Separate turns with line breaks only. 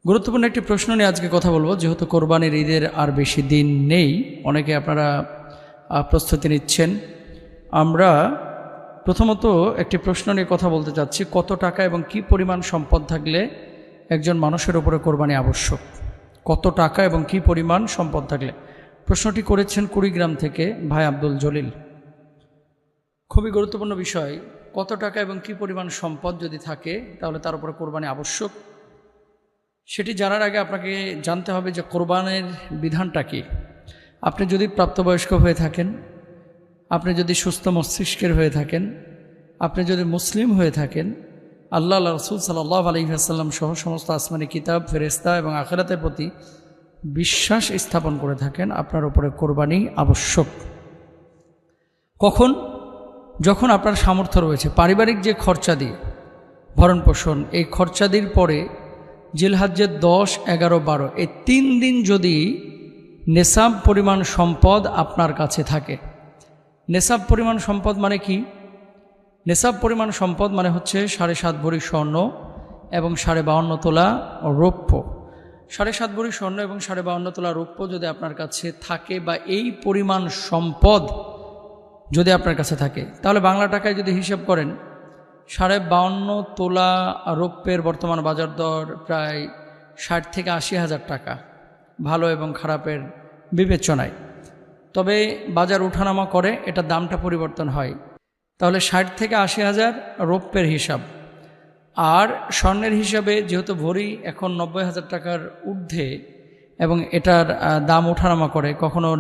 গুরুত্বপূর্ণ একটি প্রশ্ন নিয়ে আজকে কথা বলবো। যেহেতু কোরবানির ঈদের আর বেশি দিন নেই, অনেকে আপনারা প্রস্তুতি নিচ্ছেন। আমরা প্রথমত একটি প্রশ্ন নিয়ে কথা বলতে চাচ্ছি, কত টাকা এবং কি পরিমাণ সম্পদ থাকলে একজন মানুষের উপরে কোরবানি আবশ্যক? কত টাকা এবং কি পরিমাণ সম্পদ থাকলে? প্রশ্নটি করেছেন কুড়িগ্রাম থেকে ভাই আব্দুল জলিল। খুবই গুরুত্বপূর্ণ বিষয়। কত টাকা এবং কি পরিমাণ সম্পদ যদি থাকে তাহলে তার উপরে কোরবানি আবশ্যক, সেটি জানার আগে আপনাকে জানতে হবে যে কোরবানের বিধানটা কী। আপনি যদি প্রাপ্তবয়স্ক হয়ে থাকেন, আপনি যদি সুস্থ মস্তিষ্কের হয়ে থাকেন, আপনি যদি মুসলিম হয়ে থাকেন, আল্লাহ রাসূল সাল্লাল্লাহু আলাইহি ওয়াসাল্লাম সহ সমস্ত আসমানি কিতাব, ফেরেশতা এবং আখিরাতের প্রতি বিশ্বাস স্থাপন করে থাকেন, আপনার উপরে কোরবানি আবশ্যক। কখন? যখন আপনার সামর্থ্য রয়েছে। পারিবারিক যে খরচাদি, ভরণ পোষণ, এই খরচাদির পরে জিলহজ্জের 10, 11, 12 এই 3 দিন যদি নেসাব পরিমাণ সম্পদ আপনার কাছে থাকে। নেসাব পরিমাণ সম্পদ মানে কি? নেসাব পরিমাণ সম্পদ মানে হচ্ছে 7.5 ভরি স্বর্ণ এবং 52.5 তোলা রৌপ্য। 7.5 ভরি স্বর্ণ এবং 52.5 তোলা রৌপ্য যদি আপনার কাছে থাকে, বা এই পরিমাণ সম্পদ যদি আপনার কাছে থাকে, তাহলে বাংলা টাকায় যদি হিসাব করেন, 52.5 তোলা রৌপ্যের বর্তমান বাজার দর প্রায় 60 থেকে 80 হাজার টাকা, ভালো এবং খারাপের বিবেচনায়। তবে বাজার ওঠানামা করে, এটা দামটা পরিবর্তন হয়। তাহলে 60 থেকে 80 হাজার রৌপ্যের হিসাব। আর স্বর্ণের হিসাবে যেহেতু ভরি এখন 90 হাজার টাকার ঊর্ধ্বে এবং এটার দাম ওঠানামা করে, কখনো